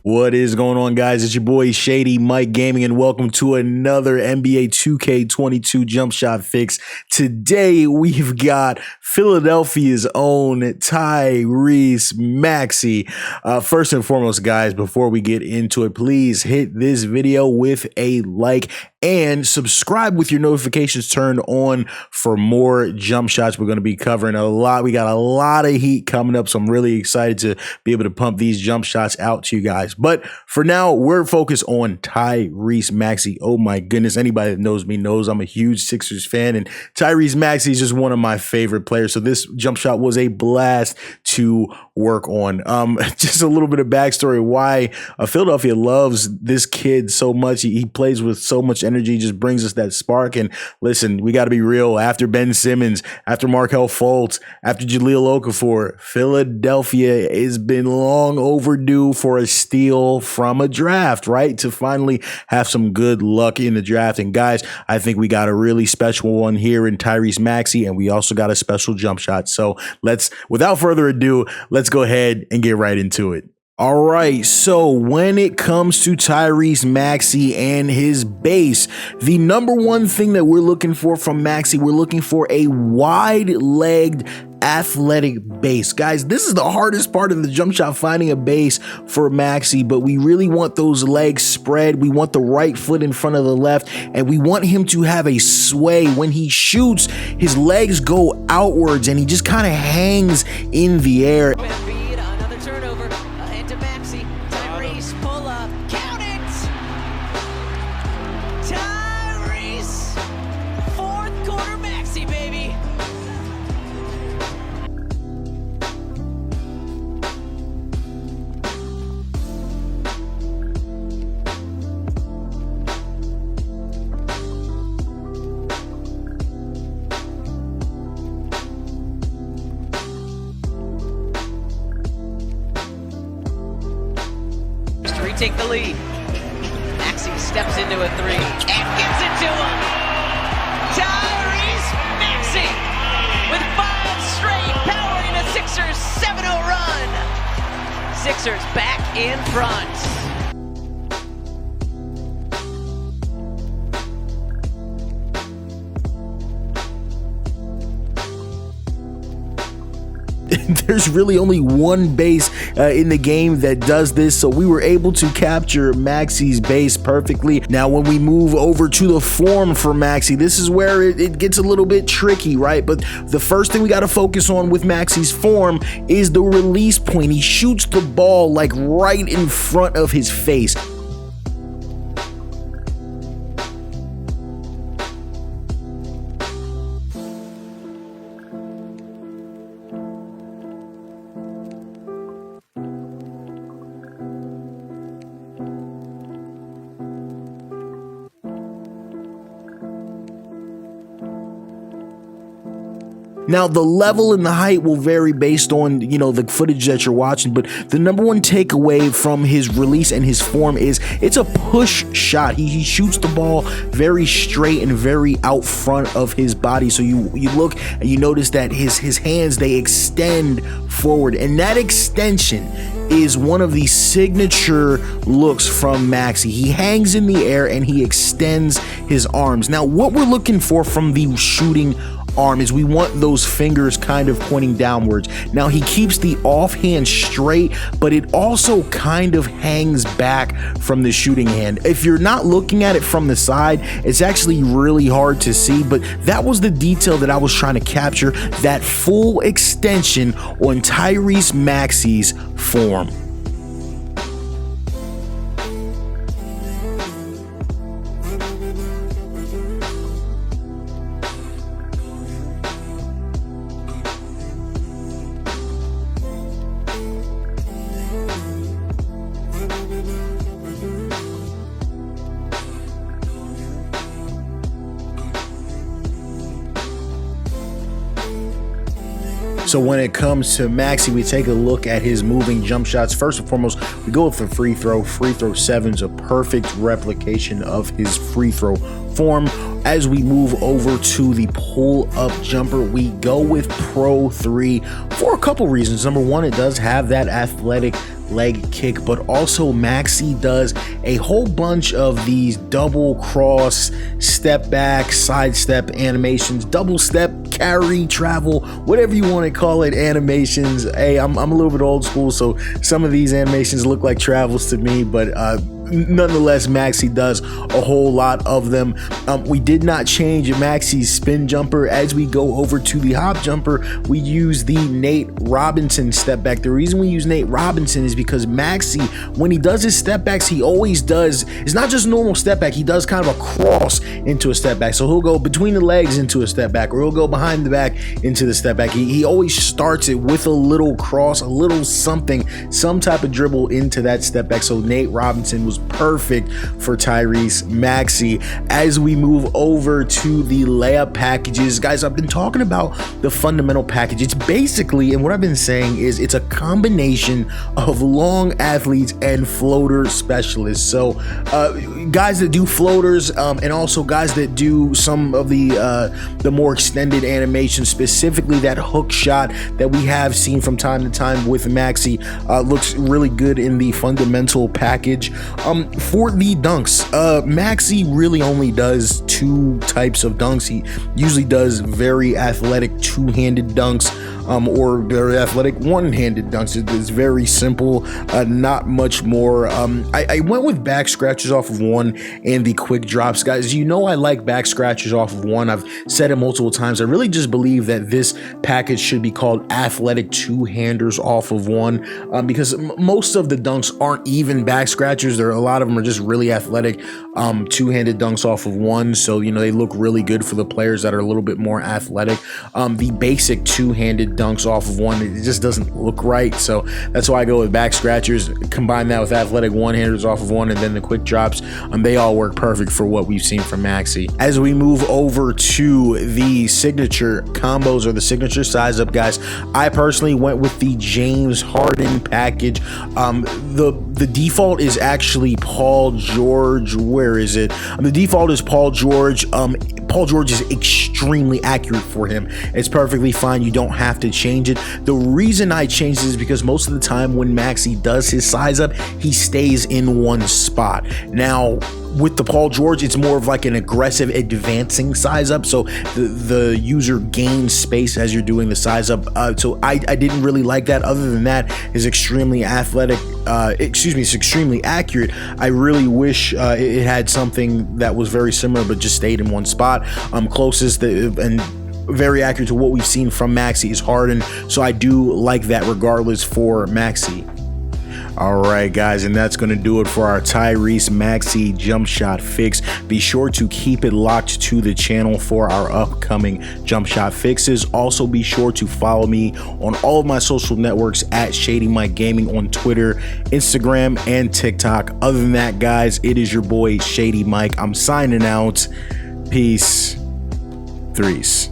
What is going on, guys? It's your boy Shady Mike Gaming, and welcome to another NBA 2K22 jump shot fix. Today we've got Philadelphia's own Tyrese Maxey. First and foremost, guys, before we get into it, please hit this video with a like and subscribe with your notifications turned on for more jump shots. We're going to be covering a lot. We got a lot of heat coming up, so I'm really excited to be able to pump these jump shots out to you guys. But for now, we're focused on Tyrese Maxey. Oh my goodness, anybody that knows me knows I'm a huge Sixers fan, and Tyrese Maxey is just one of my favorite players. So this jump shot was a blast to work on. Just a little bit of backstory why Philadelphia loves this kid so much. He plays with so much energy, just brings us that spark. And listen, we got to be real. After Ben Simmons, after Markelle Fultz, after Jahlil Okafor, Philadelphia has been long overdue for a steal from a draft, right? To finally have some good luck in the draft. And guys, I think we got a really special one here in Tyrese Maxey, and we also got a special jump shot. So without further ado, let's go ahead and get right into it. All right, so when it comes to Tyrese Maxey and his base, the number one thing that we're looking for from Maxey, we're looking for a wide-legged athletic base. Guys, this is the hardest part of the jump shot, finding a base for Maxey, but we really want those legs spread. We want the right foot in front of the left, and we want him to have a sway. When he shoots, his legs go outwards and he just kind of hangs in the air. Take the lead. Maxey steps into a three and gives it to him. Tyrese Maxey with 5 straight, powering a Sixers 7-0 run. Sixers back in front. There's really only one base in the game that does this, so we were able to capture Maxey's base perfectly. Now, when we move over to the form for Maxey, this is where it gets a little bit tricky, right? But the first thing we got to focus on with Maxey's form is the release point. He shoots the ball like right in front of his face. Now, the level and the height will vary based on, the footage that you're watching, but the number one takeaway from his release and his form is it's a push shot. He shoots the ball very straight and very out front of his body. So you look and you notice that his hands, they extend forward, and that extension is one of the signature looks from Maxey. He hangs in the air and he extends his arms. Now, what we're looking for from the shooting arm is we want those fingers kind of pointing downwards. Now, he keeps the offhand straight, but it also kind of hangs back from the shooting hand. If you're not looking at it from the side, it's actually really hard to see, but that was the detail that I was trying to capture, that full extension on Tyrese Maxey's form. So when it comes to Maxey, we take a look at his moving jump shots. First and foremost, we go with the free throw. Free throw 7's a perfect replication of his free throw form. As we move over to the pull-up jumper, we go with Pro 3 for a couple reasons. Number one, it does have that athletic leg kick, but also Maxey does a whole bunch of these double cross, step back, side step animations, double step, carry, travel, whatever you want to call it, animations. Hey, I'm a little bit old school, so some of these animations look like travels to me, but nonetheless, Maxey does a whole lot of them. We did not change Maxey's spin jumper. As we go over to the hop jumper, we use the Nate Robinson step back. The reason we use Nate Robinson is because Maxey, when he does his step backs, he always does, it's not just normal step back, he does kind of a cross into a step back. So he'll go between the legs into a step back, or he'll go behind the back into the step back. He always starts it with a little cross, a little something, some type of dribble into that step back. So Nate Robinson was perfect for Tyrese Maxey. As we move over to the layup packages, guys, I've been talking about the fundamental package. It's basically, and what I've been saying is, it's a combination of long athletes and floater specialists. So guys that do floaters, and also guys that do some of the more extended animations, specifically that hook shot that we have seen from time to time with Maxey, looks really good in the fundamental package. For the dunks, Maxey really only does two types of dunks. He usually does very athletic two-handed dunks, or very athletic one-handed dunks. It's very simple, not much more. I went with back scratches off of one and the quick drops. Guys, you know I like back scratches off of one. I've said it multiple times. I really just believe that this package should be called athletic two-handers off of one, because most of the dunks aren't even back scratchers. A lot of them are just really athletic two-handed dunks off of one. So, they look really good for the players that are a little bit more athletic. The basic two-handed dunks off of one, it just doesn't look right. So that's why I go with back scratchers, combine that with athletic one-handers off of one, and then the quick drops. They all work perfect for what we've seen from Maxey. As we move over to the signature combos, or the signature size up, guys, I personally went with the James Harden package. The default is actually Paul George. Where is it? The default is Paul George. Paul George is extremely accurate for him. It's perfectly fine. You don't have to change it. The reason I changed it is because most of the time when Maxey does his size up, he stays in one spot. Now, with the Paul George, it's more of like an aggressive advancing size up, so the user gains space as you're doing the size up. So I didn't really like that. Other than that, is extremely athletic. It's extremely accurate. I really wish it had something that was very similar but just stayed in one spot. Closest and very accurate to what we've seen from Maxey is Harden, so I do like that regardless for Maxey. All right, guys, and that's going to do it for our Tyrese Maxey jump shot fix. Be sure to keep it locked to the channel for our upcoming jump shot fixes. Also, be sure to follow me on all of my social networks at Shady Mike Gaming on Twitter, Instagram, and TikTok. Other than that, guys, it is your boy Shady Mike. I'm signing out. Peace. Threes.